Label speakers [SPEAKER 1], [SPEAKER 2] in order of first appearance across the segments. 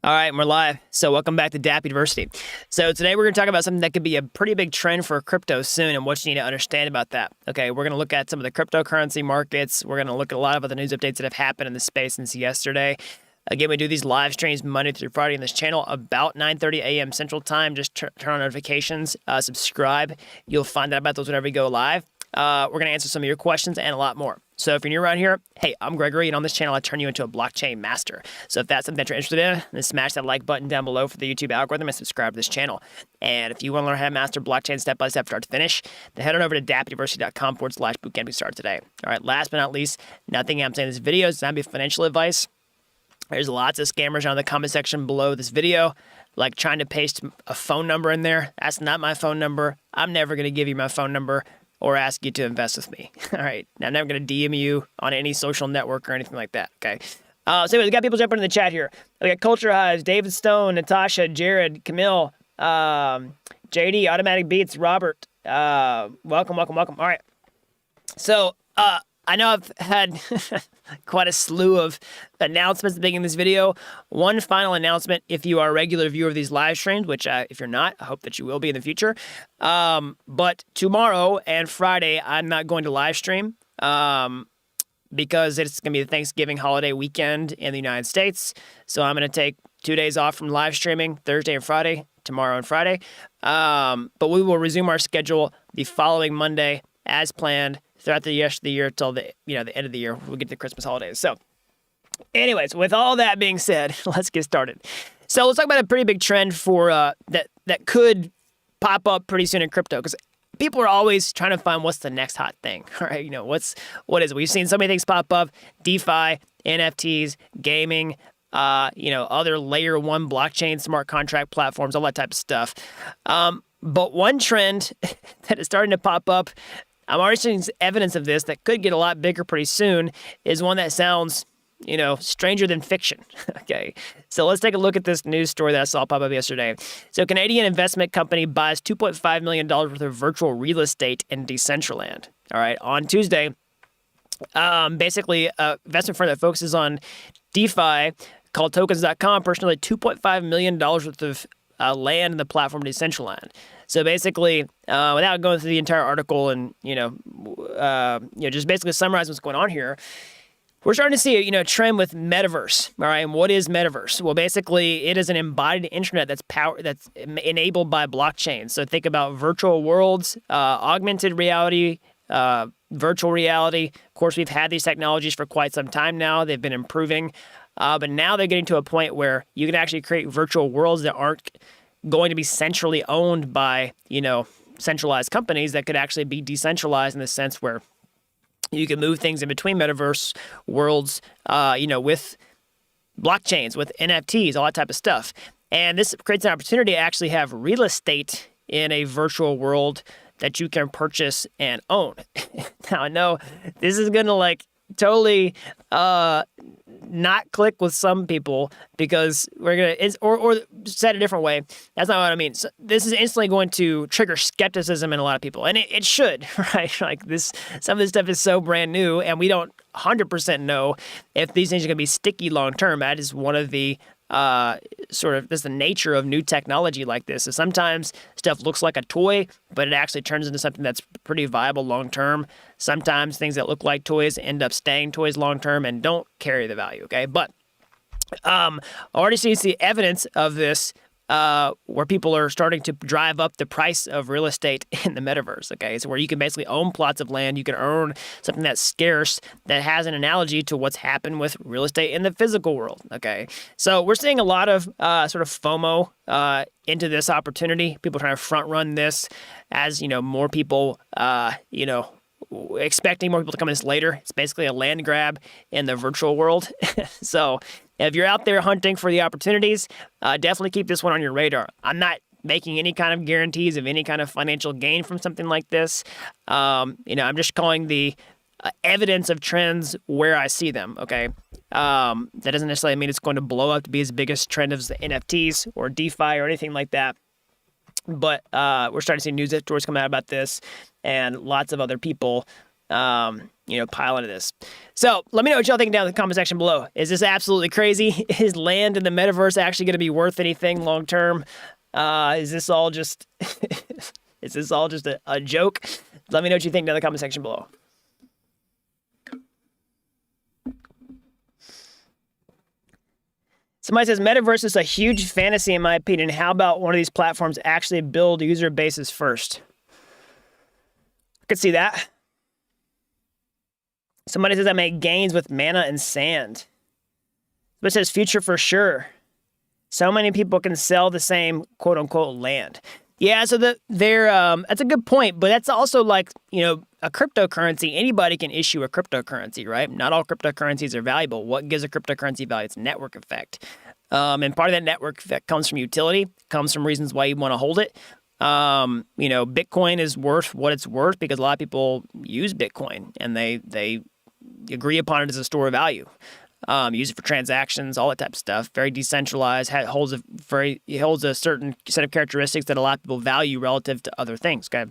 [SPEAKER 1] All right, and we're live. So welcome back to Dapp University. So today we're going to talk about something that could be a pretty big trend for crypto soon and what you need to understand about that. Okay, we're going to look at some of the cryptocurrency markets. We're going to look at a lot of other news updates that have happened in the space since yesterday. Again, we do these live streams Monday through Friday on this channel about 9:30 a.m. Central Time. Just turn on notifications, subscribe. You'll find out about those whenever we go live. We're going to answer some of your questions and a lot more. So if you're new around here, hey, I'm Gregory, and on this channel, I turn you into a blockchain master. So if that's something that you're interested in, then smash that like button down below for the YouTube algorithm and subscribe to this channel. And if you want to learn how to master blockchain step by step, start to finish, then head on over to dappuniversity.com/bootcamp to start today. All right, last but not least, nothing I'm saying in this video is not be financial advice. There's lots of scammers on the comment section below this video, like trying to paste a phone number in there. That's not my phone number. I'm never going to give you my phone number or ask you to invest with me. All right. Now, I'm never going to DM you on any social network or anything like that. Okay. So anyway, we got people jumping in the chat here. We got Culture Hives, David Stone, Natasha, Jared, Camille, JD, Automatic Beats, Robert. Welcome. All right. So, I know I've had quite a slew of announcements at the beginning of this video. One final announcement, if you are a regular viewer of these live streams, which if you're not, I hope that you will be in the future. But tomorrow and Friday, I'm not going to live stream because it's going to be the Thanksgiving holiday weekend in the United States. So I'm going to take 2 days off from live streaming, Thursday and Friday, tomorrow and Friday. But we will resume our schedule the following Monday as planned, throughout the rest of the year till the end of the year. We'll get to the Christmas holidays. So anyways, with all that being said, let's get started. So let's talk about a pretty big trend for that could pop up pretty soon in crypto, because people are always trying to find what's the next hot thing, right? What is it? We've seen so many things pop up: DeFi, NFTs, gaming, other layer one blockchain, smart contract platforms, all that type of stuff. But one trend that is starting to pop up, I'm already seeing evidence of this, that could get a lot bigger pretty soon, is one that sounds, stranger than fiction. Okay, so let's take a look at this news story that I saw pop up yesterday. So Canadian investment company buys $2.5 million worth of virtual real estate in Decentraland. All right, on Tuesday, basically, investment firm that focuses on DeFi called tokens.com personally $2.5 million worth of land in the platform Decentraland. So basically, without going through the entire article and just basically summarizing what's going on here, we're starting to see a trend with metaverse. All right, and what is metaverse? Well, basically, it is an embodied internet that's enabled by blockchain. So think about virtual worlds, augmented reality, virtual reality. Of course, we've had these technologies for quite some time now. They've been improving, but now they're getting to a point where you can actually create virtual worlds that aren't going to be centrally owned by, centralized companies, that could actually be decentralized in the sense where you can move things in between metaverse worlds, with blockchains, with NFTs, all that type of stuff. And this creates an opportunity to actually have real estate in a virtual world that you can purchase and own. Now, I know this is going to totally not click with some people, because we're going to, or said a different way, that's not what I mean. So this is instantly going to trigger skepticism in a lot of people, and it should, right? Some of this stuff is so brand new, and we don't 100% know if these things are going to be sticky long term. That is one of the that's the nature of new technology like this. So sometimes stuff looks like a toy, but it actually turns into something that's pretty viable long term. Sometimes things that look like toys end up staying toys long term and don't carry the value. Okay, but already see evidence of this, where people are starting to drive up the price of real estate in the metaverse. Okay, so where you can basically own plots of land, you can earn something that's scarce, that has an analogy to what's happened with real estate in the physical world. Okay, so we're seeing a lot of sort of FOMO into this opportunity. People trying to front run this, as more people, expecting more people to come in this later. It's basically a land grab in the virtual world. So if you're out there hunting for the opportunities, definitely keep this one on your radar. I'm not making any kind of guarantees of any kind of financial gain from something like this. I'm just calling the evidence of trends where I see them, okay? That doesn't necessarily mean it's going to blow up to be as big as trend as the NFTs or DeFi or anything like that. But we're starting to see news stories come out about this, and lots of other people, pile into this. So let me know what y'all think down in the comment section below. Is this absolutely crazy? Is land in the metaverse actually going to be worth anything long term? Is this all just a joke? Let me know what you think down in the comment section below. Somebody says, metaverse is a huge fantasy in my opinion. How about one of these platforms actually build user bases first? I could see that. Somebody says, I make gains with mana and sand. But says, future for sure. So many people can sell the same quote unquote land. Yeah, so that's a good point, but that's also like, a cryptocurrency. Anybody can issue a cryptocurrency, right? Not all cryptocurrencies are valuable. What gives a cryptocurrency value? It's network effect. And part of that network effect comes from utility, comes from reasons why you want to hold it. Bitcoin is worth what it's worth because a lot of people use Bitcoin and they agree upon it as a store of value. Use it for transactions, all that type of stuff. Very decentralized. Holds a certain set of characteristics that a lot of people value relative to other things. Okay.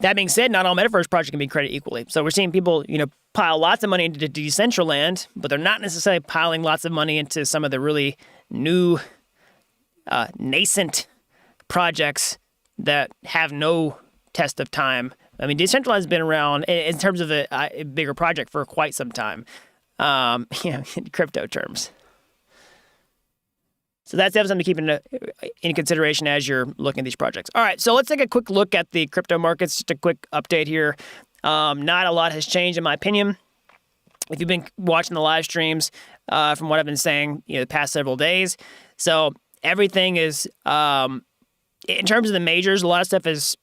[SPEAKER 1] That being said, not all metaverse projects can be credited equally. So we're seeing people, pile lots of money into Decentraland, but they're not necessarily piling lots of money into some of the really new, nascent projects that have no test of time. I mean, Decentraland has been around in terms of a bigger project for quite some time, in crypto terms. So that's definitely something to keep in consideration as you're looking at these projects. All right, so let's take a quick look at the crypto markets. Just a quick update here. Not a lot has changed in my opinion. If you've been watching the live streams, from what I've been saying, the past several days. So everything is, in terms of the majors, a lot of stuff is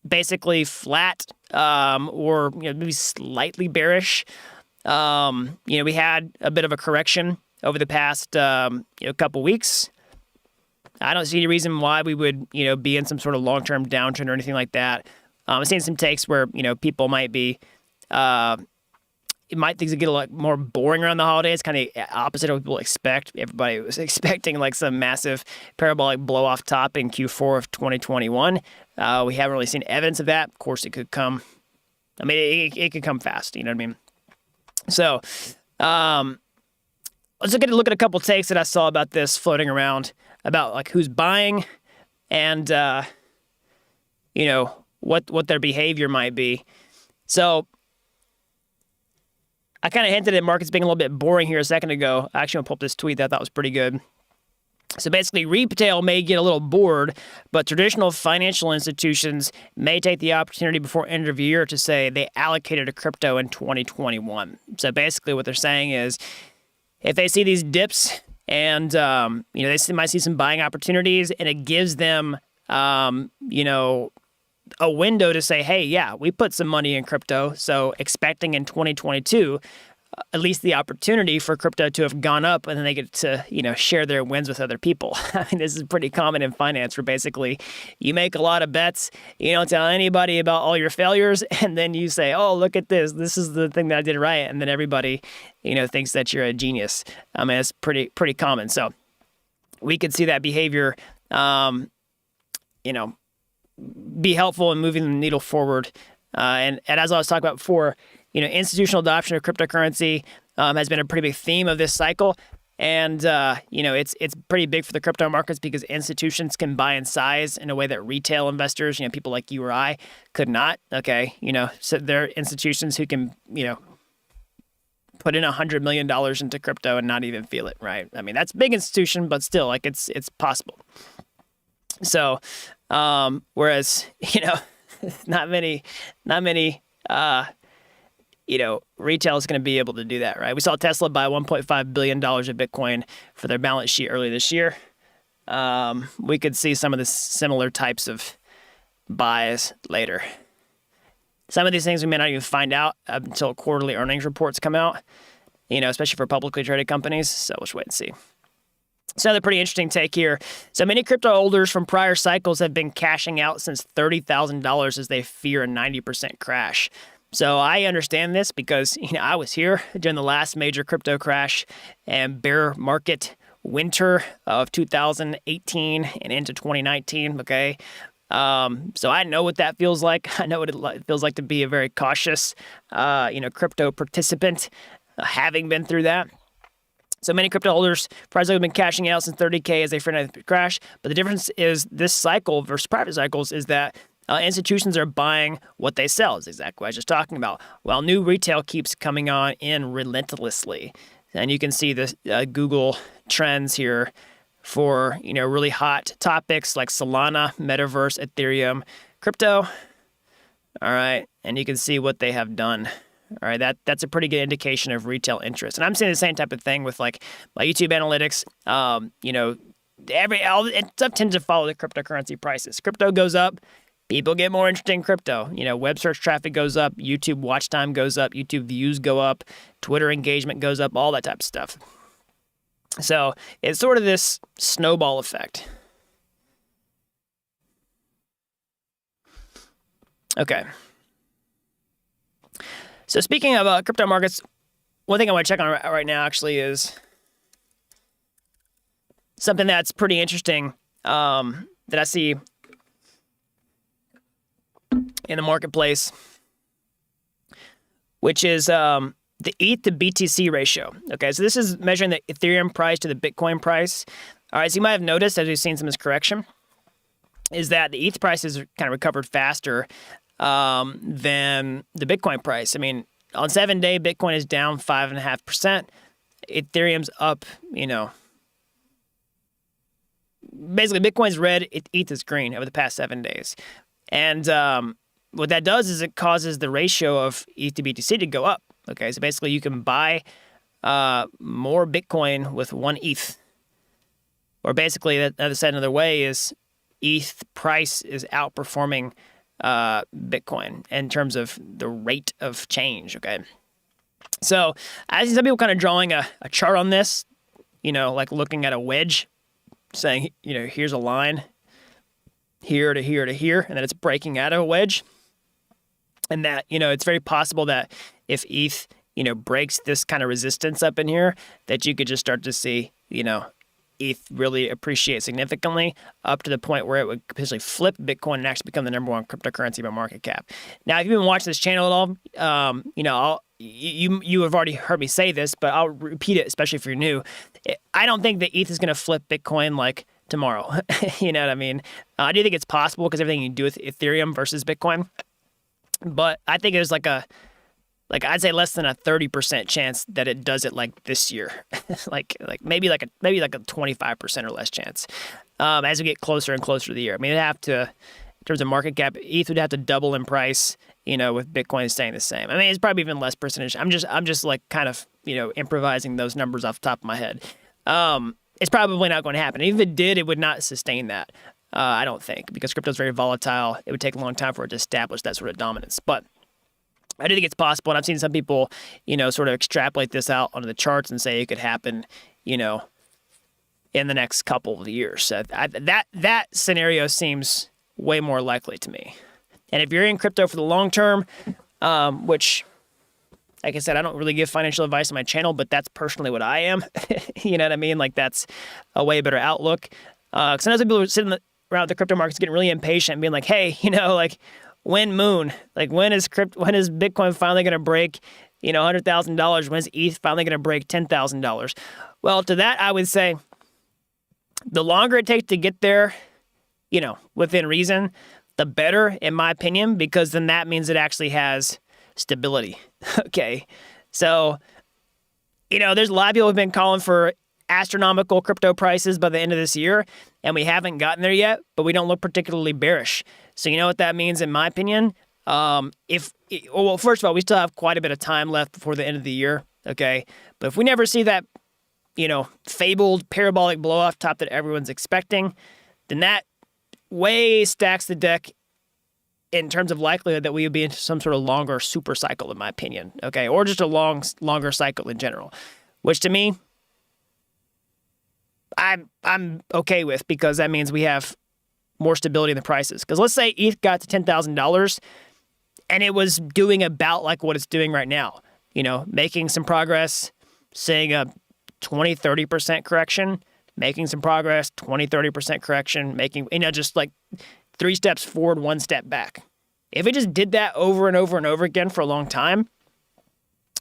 [SPEAKER 1] basically flat, or maybe slightly bearish. We had a bit of a correction over the past couple weeks. I don't see any reason why we would be in some sort of long-term downtrend or anything like that. I'm seeing some takes where people might be things get a lot more boring around the holidays, kind of opposite of what people expect. Everybody was expecting like some massive parabolic blow off top in Q4 of 2021. We haven't really seen evidence of that. Of course, it could come. I mean, it could come fast. You know what I mean? So, let's look at a couple takes that I saw about this floating around about like who's buying and what their behavior might be. So I kind of hinted at markets being a little bit boring here a second ago. I actually want to pull up this tweet that I thought was pretty good. So basically, retail may get a little bored, but traditional financial institutions may take the opportunity before end of year to say they allocated to crypto in 2021. So basically what they're saying is if they see these dips and, they might see some buying opportunities and it gives them, a window to say, hey, yeah, we put some money in crypto. So expecting in 2022, at least the opportunity for crypto to have gone up and then they get to, share their wins with other people. I mean, this is pretty common in finance where basically you make a lot of bets, you don't tell anybody about all your failures, and then you say, oh, look at this. This is the thing that I did right. And then everybody, thinks that you're a genius. I mean, it's pretty common. So we could see that behavior, be helpful in moving the needle forward. And as I was talking about before, institutional adoption of cryptocurrency has been a pretty big theme of this cycle. And, it's pretty big for the crypto markets because institutions can buy in size in a way that retail investors, people like you or I could not. Okay. So there are institutions who can, put in $100 million into crypto and not even feel it. Right. I mean, that's a big institution, but still like it's possible. So, whereas, not many, retail is going to be able to do that, right? We saw Tesla buy $1.5 billion of Bitcoin for their balance sheet earlier this year. We could see some of the similar types of buys later. Some of these things we may not even find out until quarterly earnings reports come out, especially for publicly traded companies. So we'll just wait and see. So another pretty interesting take here. So many crypto holders from prior cycles have been cashing out since $30,000 as they fear a 90% crash. So I understand this because, I was here during the last major crypto crash and bear market winter of 2018 and into 2019, okay? So I know what that feels like. I know what it feels like to be a very cautious, crypto participant, having been through that. So many crypto holders probably have been cashing out since 30K as they fear the crash. But the difference is this cycle versus private cycles is that institutions are buying what they sell, is exactly what I was just talking about, while new retail keeps coming on in relentlessly. And you can see the Google trends here for, really hot topics like Solana, Metaverse, Ethereum, crypto. All right. And you can see what they have done. All right, that's a pretty good indication of retail interest. And I'm seeing the same type of thing with like my YouTube analytics. Stuff tends to follow the cryptocurrency prices. Crypto goes up, people get more interested in crypto. Web search traffic goes up, YouTube watch time goes up, YouTube views go up, Twitter engagement goes up, all that type of stuff. So it's sort of this snowball effect. Okay. So speaking of crypto markets, one thing I want to check on right now actually is something that's pretty interesting that I see in the marketplace, which is the ETH to BTC ratio. Okay, so this is measuring the Ethereum price to the Bitcoin price. All right, so you might have noticed as we've seen some of this correction, is that the ETH price has kind of recovered faster than the Bitcoin price. I mean, on 7-day, Bitcoin is down 5.5%. Ethereum's up, basically Bitcoin's red, ETH is green over the past 7 days. And what that does is it causes the ratio of ETH to BTC to go up. Okay, so basically you can buy more Bitcoin with one ETH. Or basically, that said another way, is ETH price is outperforming Bitcoin in terms of the rate of change. Okay, so I see some people kind of drawing a chart on this, like looking at a wedge, saying, here's a line here to here to here, and then it's breaking out of a wedge, and that it's very possible that if ETH breaks this kind of resistance up in here, that you could just start to see ETH really appreciate significantly up to the point where it would potentially flip Bitcoin and actually become the number one cryptocurrency by market cap. Now, if you've been watching this channel at all, you have already heard me say this, but I'll repeat it, especially if you're new. I don't think that ETH is going to flip Bitcoin like tomorrow. You know what I mean? I do think it's possible because everything you do with Ethereum versus Bitcoin, but I think there's I'd say less than a 30% chance that it does it like this year, maybe like a 25% or less chance as we get closer and closer to the year. I mean, it'd have to, in terms of market cap, ETH would have to double in price, with Bitcoin staying the same. I mean, it's probably even less percentage. I'm just like kind of improvising those numbers off the top of my head. It's probably not going to happen. Even if it did, it would not sustain that. I don't think, because crypto is very volatile. It would take a long time for it to establish that sort of dominance, but I do think it's possible, and I've seen some people, sort of extrapolate this out onto the charts and say it could happen, in the next couple of years. So that scenario seems way more likely to me. And if you're in crypto for the long term, which, like I said, I don't really give financial advice on my channel, but that's personally what I am. You know what I mean? Like, that's a way better outlook. Because I know some people are sitting around the crypto markets getting really impatient and being like, hey, when moon? Like, when is Bitcoin finally going to break, $100,000? When is ETH finally going to break $10,000? Well, to that, I would say the longer it takes to get there, within reason, the better, in my opinion, because then that means it actually has stability. Okay. So, there's a lot of people who have been calling for astronomical crypto prices by the end of this year, and we haven't gotten there yet, but we don't look particularly bearish. So you know what that means, in my opinion? First of all, we still have quite a bit of time left before the end of the year, okay? But if we never see that, fabled parabolic blow-off top that everyone's expecting, then that way stacks the deck in terms of likelihood that we would be into some sort of longer super cycle, in my opinion, okay? Or just a longer cycle in general, which to me, I'm okay with, because that means we have more stability in the prices. Because let's say ETH got to $10,000 and it was doing about like what it's doing right now, making some progress, seeing a 20-30% correction, making some progress, 20-30% correction, making, just like 3 steps forward, 1 step back. If it just did that over and over and over again for a long time,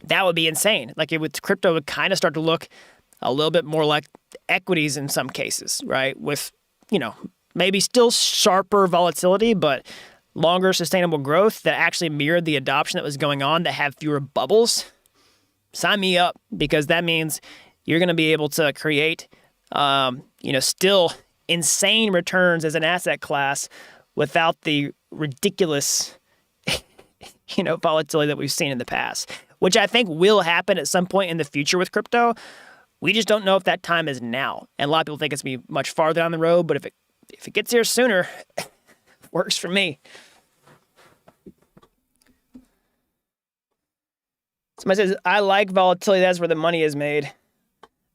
[SPEAKER 1] that would be insane. Like crypto would kind of start to look a little bit more like equities in some cases, right? With, maybe still sharper volatility, but longer sustainable growth that actually mirrored the adoption that was going on, that have fewer bubbles. Sign me up, because that means you're going to be able to create, still insane returns as an asset class without the ridiculous, volatility that we've seen in the past, which I think will happen at some point in the future with crypto. We just don't know if that time is now. And a lot of people think it's going to be much farther down the road, but if it gets here sooner, works for me. Somebody says, I like volatility. That's where the money is made.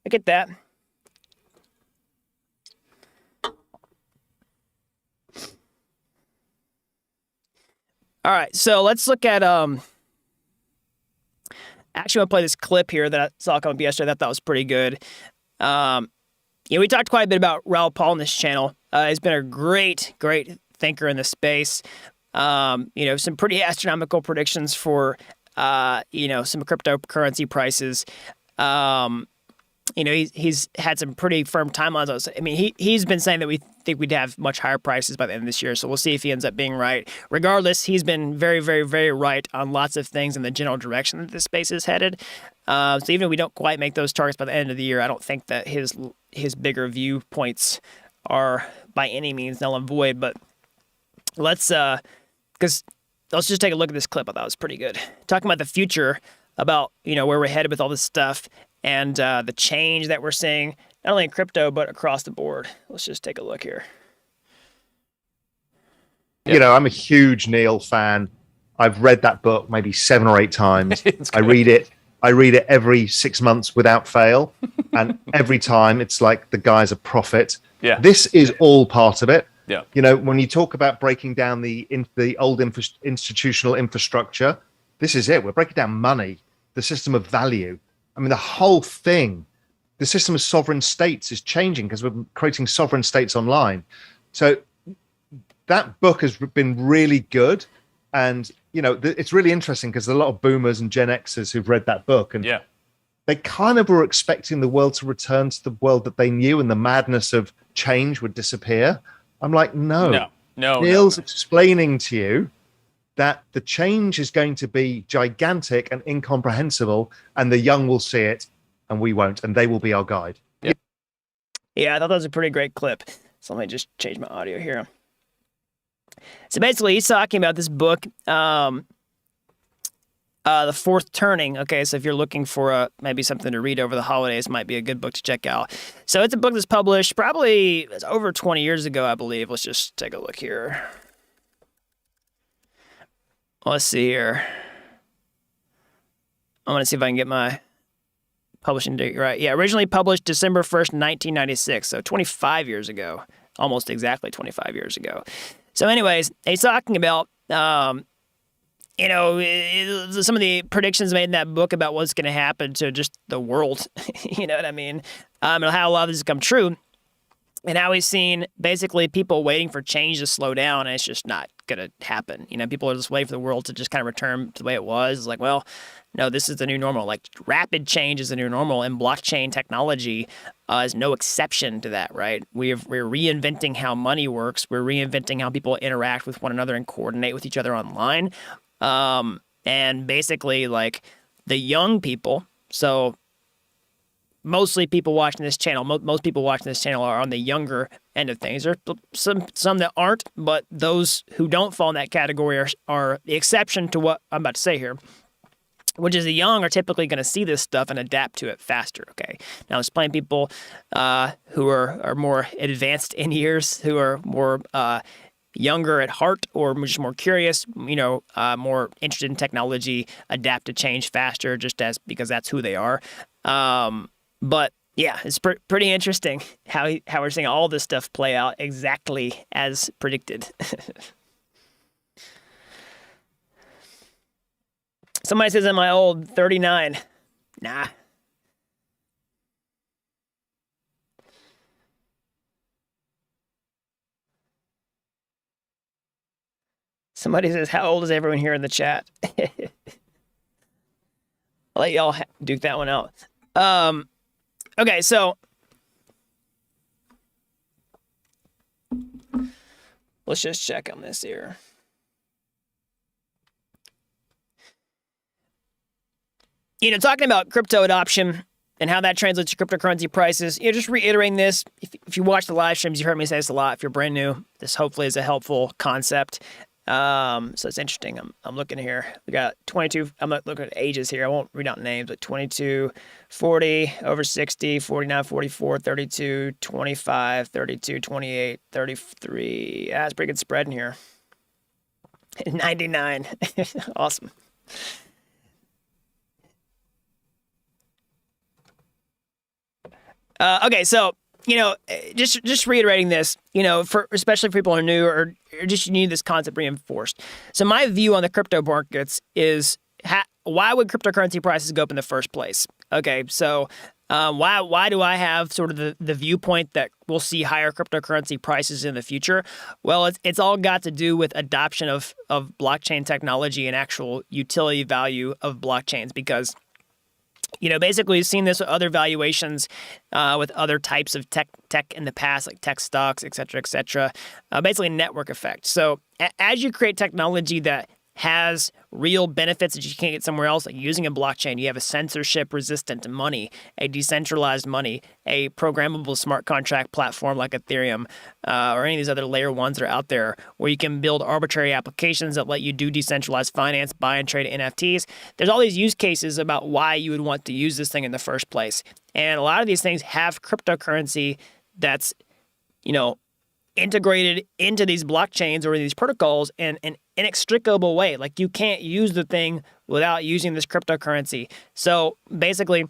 [SPEAKER 1] I get that. All right, so let's look at actually, I'm going to play this clip here that I saw come up yesterday that I thought was pretty good. We talked quite a bit about Raoul Pal on this channel. He's been a great thinker in the space. Some pretty astronomical predictions for, some cryptocurrency prices. He's had some pretty firm timelines. I mean, he's been saying that we think we'd have much higher prices by the end of this year, so we'll see if he ends up being right. Regardless, he's been very, very, very right on lots of things in the general direction that this space is headed. So even if we don't quite make those targets by the end of the year, I don't think that his bigger viewpoints are by any means null and void. But let's just take a look at this clip. I thought it was pretty good. Talking about the future, about where we're headed with all this stuff, and the change that we're seeing, not only in crypto, but across the board. Let's just take a look here.
[SPEAKER 2] I'm a huge Neil fan. I've read that book maybe 7 or 8 times. I read it every 6 months without fail. And every time it's like the guy's a prophet.
[SPEAKER 3] Yeah.
[SPEAKER 2] This is all part of it.
[SPEAKER 3] Yeah.
[SPEAKER 2] When you talk about breaking down the old institutional infrastructure, this is it. We're breaking down money, the system of value. I mean, the whole thing, the system of sovereign states is changing because we're creating sovereign states online. So that book has been really good. And, it's really interesting because a lot of boomers and Gen Xers who've read that book, and they kind of were expecting the world to return to the world that they knew, and the madness of change would disappear. I'm like, no. Neil's explaining to you that the change is going to be gigantic and incomprehensible, and the young will see it and we won't, and they will be our guide.
[SPEAKER 1] Yeah, I thought that was a pretty great clip. So let me just change my audio here. So basically, he's talking about this book, The Fourth Turning. Okay, so if you're looking for maybe something to read over the holidays, might be a good book to check out. So it's a book that's published probably over 20 years ago, I believe. Let's just take a look here. Let's see here. I want to see if I can get my publishing date right. Yeah, originally published December 1st, 1996. So 25 years ago. Almost exactly 25 years ago. So anyways, he's talking about, some of the predictions made in that book about what's going to happen to just the world. You know what I mean? And how a lot of this has come true. And how he's seen basically people waiting for change to slow down, and it's just not going to happen. People are just waiting for the world to just kind of return to the way it was. It's like, well, no, this is the new normal. Like, rapid change is the new normal, and blockchain technology is no exception to that, right? We're reinventing how money works. We're reinventing how people interact with one another and coordinate with each other online. And basically, like, the young people, so mostly people watching this channel, most people watching this channel are on the younger end of things. There are some that aren't, but those who don't fall in that category are the exception to what I'm about to say here, which is the young are typically going to see this stuff and adapt to it faster, okay? Now, there's plenty of people who are more advanced in years, who are more younger at heart, or just more curious, more interested in technology, adapt to change faster because that's who they are. But yeah, it's pretty interesting how we're seeing all this stuff play out exactly as predicted. Somebody says, am I old? 39. Nah. Somebody says, how old is everyone here in the chat? I'll let y'all duke that one out. Okay, so let's just check on this here. Talking about crypto adoption and how that translates to cryptocurrency prices, just reiterating this. If you watch the live streams, you heard me say this a lot. If you're brand new, this hopefully is a helpful concept. So it's interesting. I'm looking here. We got 22. I'm not looking at ages here. I won't read out names, but 22, 40, over 60, 49, 44, 32, 25, 32, 28, 33. That's a pretty good spread in here. 99. Awesome. Okay, so just reiterating this, for especially for people who are new or just you need this concept reinforced. So my view on the crypto markets is why would cryptocurrency prices go up in the first place? Okay, so why do I have sort of the viewpoint that we'll see higher cryptocurrency prices in the future? Well, it's all got to do with adoption of blockchain technology and actual utility value of blockchains because basically we've seen this with other valuations with other types of tech in the past, like tech stocks, et cetera, basically network effect. So as you create technology that has real benefits that you can't get somewhere else, like using a blockchain, you have a censorship-resistant money, a decentralized money, a programmable smart contract platform like Ethereum or any of these other layer ones that are out there where you can build arbitrary applications that let you do decentralized finance, buy and trade NFTs. There's all these use cases about why you would want to use this thing in the first place. And a lot of these things have cryptocurrency that's, integrated into these blockchains or these protocols in an inextricable way. Like you can't use the thing without using this cryptocurrency. So basically,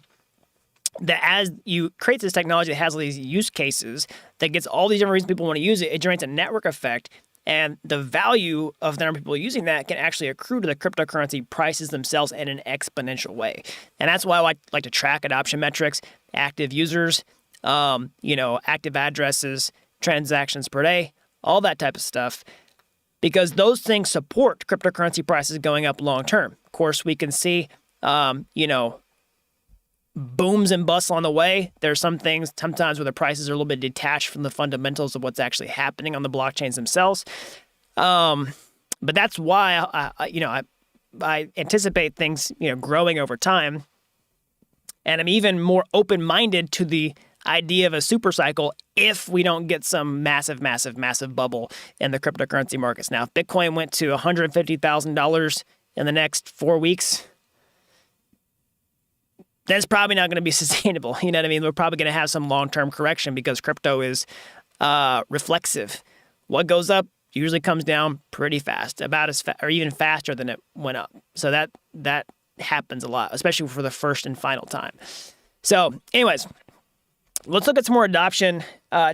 [SPEAKER 1] as you create this technology that has all these use cases that gets all these different reasons people want to use it, it generates a network effect. And the value of the number of people using that can actually accrue to the cryptocurrency prices themselves in an exponential way. And that's why I like to track adoption metrics, active users, active addresses, transactions per day, all that type of stuff, because those things support cryptocurrency prices going up long term. Of course, we can see, booms and busts on the way. There are some things sometimes where the prices are a little bit detached from the fundamentals of what's actually happening on the blockchains themselves. But that's why I anticipate things growing over time, and I'm even more open-minded to the idea of a super cycle if we don't get some massive bubble in the cryptocurrency markets. Now, if Bitcoin went to $150,000 in the next 4 weeks, that's probably not going to be sustainable. You know what I mean? We're probably going to have some long-term correction because crypto is reflexive. What goes up usually comes down pretty fast, about as or even faster than it went up. So that happens a lot, especially for the first and final time. So anyways, let's look at some more adoption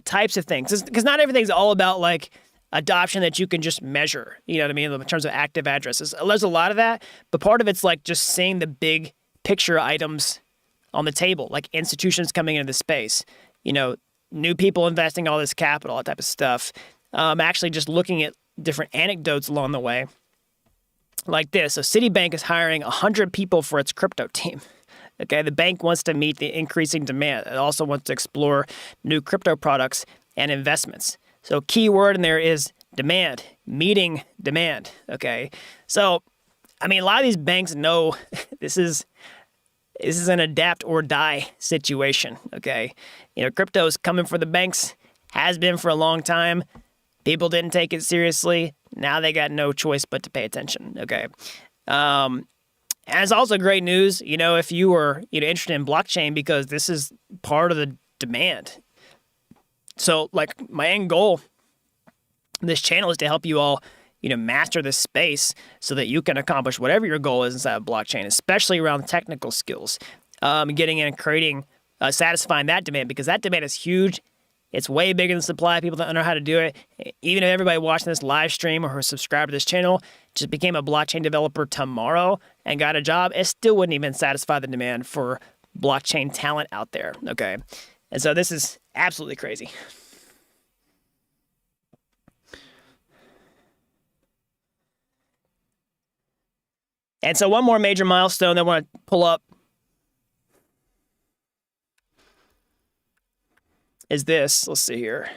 [SPEAKER 1] types of things, because not everything's all about like adoption that you can just measure, you know what I mean, in terms of active addresses. There's a lot of that, but part of it's like just seeing the big picture items on the table, like institutions coming into the space, new people investing all this capital, that type of stuff. Actually just looking at different anecdotes along the way, like this. So Citibank is hiring 100 people for its crypto team. Okay, the bank wants to meet the increasing demand. It also wants to explore new crypto products and investments. So key word in there is demand, meeting demand. Okay, so I mean, a lot of these banks know this is an adapt or die situation. Okay, crypto is coming for the banks, has been for a long time. People didn't take it seriously. Now they got no choice but to pay attention. Okay. And it's also great news, if you were interested in blockchain, because this is part of the demand. So, like, my end goal of this channel is to help you all, master this space so that you can accomplish whatever your goal is inside of blockchain, especially around technical skills, getting in and creating, satisfying that demand, because that demand is huge. It's way bigger than the supply of people that don't know how to do it. Even if everybody watching this live stream or who subscribed to this channel just became a blockchain developer tomorrow and got a job, it still wouldn't even satisfy the demand for blockchain talent out there, okay? And so this is absolutely crazy. And so one more major milestone that I want to pull up is this. Let's see here.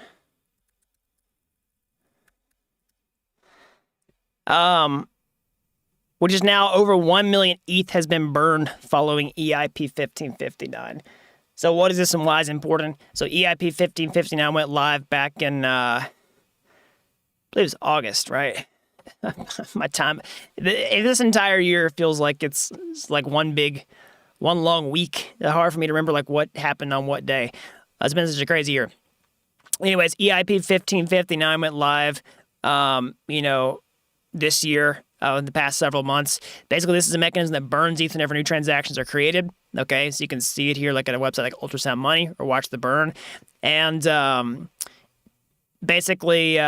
[SPEAKER 1] Which is now over 1 million ETH has been burned following EIP 1559. So what is this and why is it important? So EIP 1559 went live back in, I believe it was August, right? My time. This entire year feels like it's like one long week. It's hard for me to remember like what happened on what day. It's been such a crazy year. Anyways, EIP 1559 went live, this year, in the past several months. Basically, this is a mechanism that burns ETH whenever new transactions are created. Okay, so you can see it here like at a website like Ultrasound Money or watch the burn. And basically,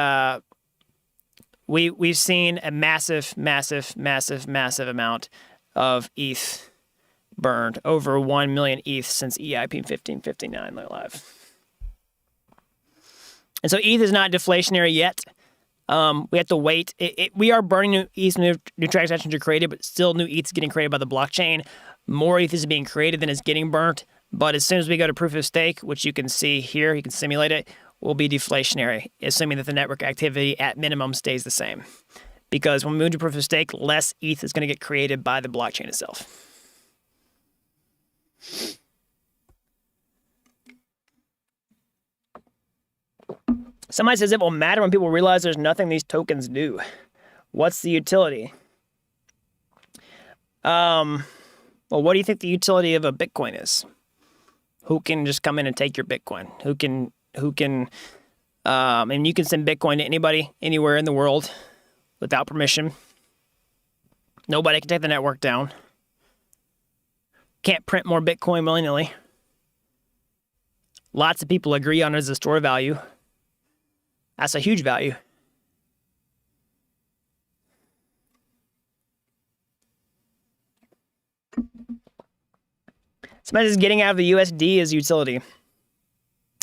[SPEAKER 1] we've seen a massive amount of ETH burned, over 1 million ETH since EIP 1559 went live. And so ETH is not deflationary yet. We have to wait. We are burning new ETH, new transactions are created, but still new ETH is getting created by the blockchain. More ETH is being created than is getting burnt. But as soon as we go to proof of stake, which you can see here, you can simulate it, will be deflationary, assuming that the network activity at minimum stays the same. Because when we move to proof of stake, less ETH is going to get created by the blockchain itself. Somebody says it will matter when people realize there's nothing these tokens do. What's the utility? Well, what do you think the utility of a Bitcoin is? Who can just come in and take your Bitcoin? And you can send Bitcoin to anybody, anywhere in the world without permission. Nobody can take the network down. Can't print more Bitcoin willy-nilly. Lots of people agree on it as a store of value. That's a huge value. Somebody says getting out of the USD is utility.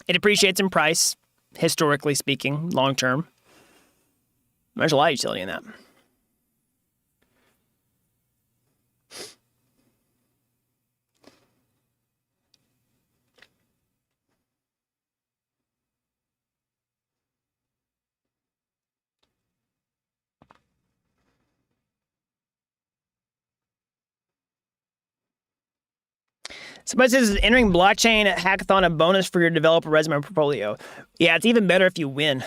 [SPEAKER 1] It appreciates in price, historically speaking, long term. There's a lot of utility in that. Somebody says, is entering blockchain hackathon a bonus for your developer resume portfolio? Yeah, it's even better if you win.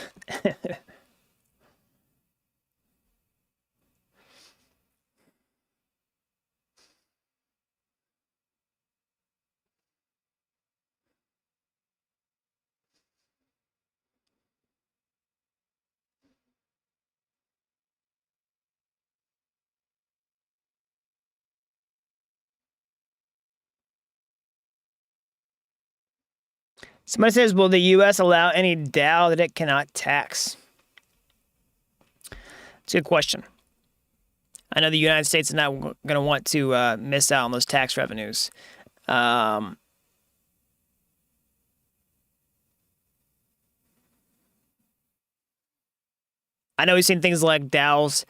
[SPEAKER 1] Somebody says, will the U.S. allow any DAO that it cannot tax? It's a good question. I know the United States is not going to want to miss out on those tax revenues. I know we've seen things like DAOs,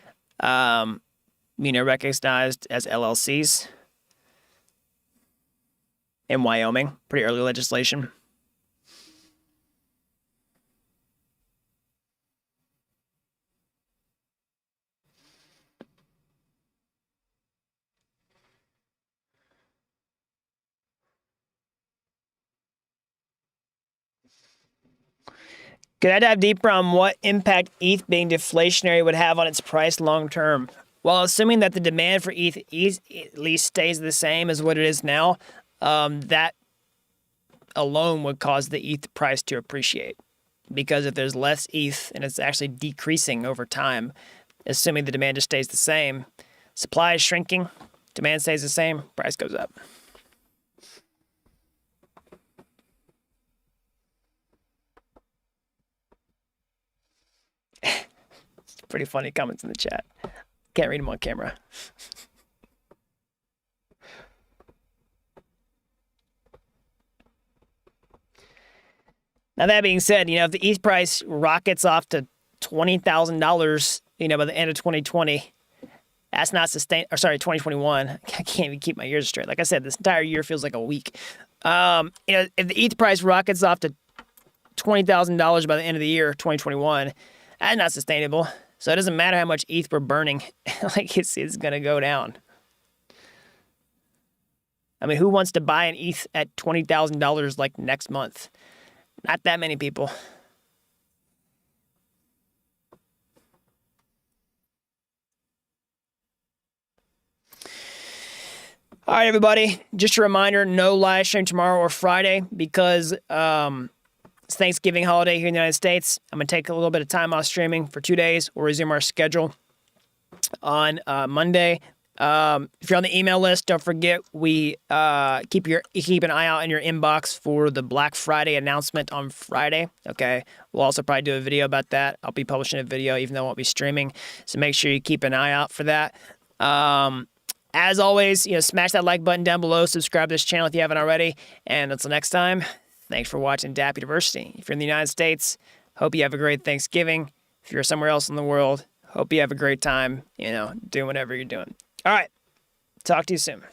[SPEAKER 1] recognized as LLCs in Wyoming, pretty early legislation. Could I dive deeper on what impact ETH being deflationary would have on its price long term? Well, assuming that the demand for ETH at least stays the same as what it is now, that alone would cause the ETH price to appreciate. Because if there's less ETH and it's actually decreasing over time, assuming the demand just stays the same, supply is shrinking, demand stays the same, price goes up. Pretty funny comments in the chat. Can't read them on camera. Now, that being said, if the ETH price rockets off to $20,000, by the end of 2020, That's not sustained. Or sorry, 2021. I can't even keep my years straight. Like I said, this entire year feels like a week. If the ETH price rockets off to $20,000 by the end of the year, 2021, that's not sustainable. So it doesn't matter how much ETH we're burning. Like it's going to go down. I mean, who wants to buy an ETH at $20,000 like next month? Not that many people. All right, everybody. Just a reminder, no live stream tomorrow or Friday because it's Thanksgiving holiday here in the United States. I'm going to take a little bit of time off streaming for 2 days. We'll resume our schedule on Monday. If you're on the email list, don't forget we keep an eye out in your inbox for the Black Friday announcement on Friday. Okay, we'll also probably do a video about that. I'll be publishing a video even though I won't be streaming, so make sure you keep an eye out for that. As always, smash that like button down below, subscribe to this channel if you haven't already, and until next time, thanks for watching Dapp University. If you're in the United States, hope you have a great Thanksgiving. If you're somewhere else in the world, hope you have a great time, doing whatever you're doing. All right. Talk to you soon.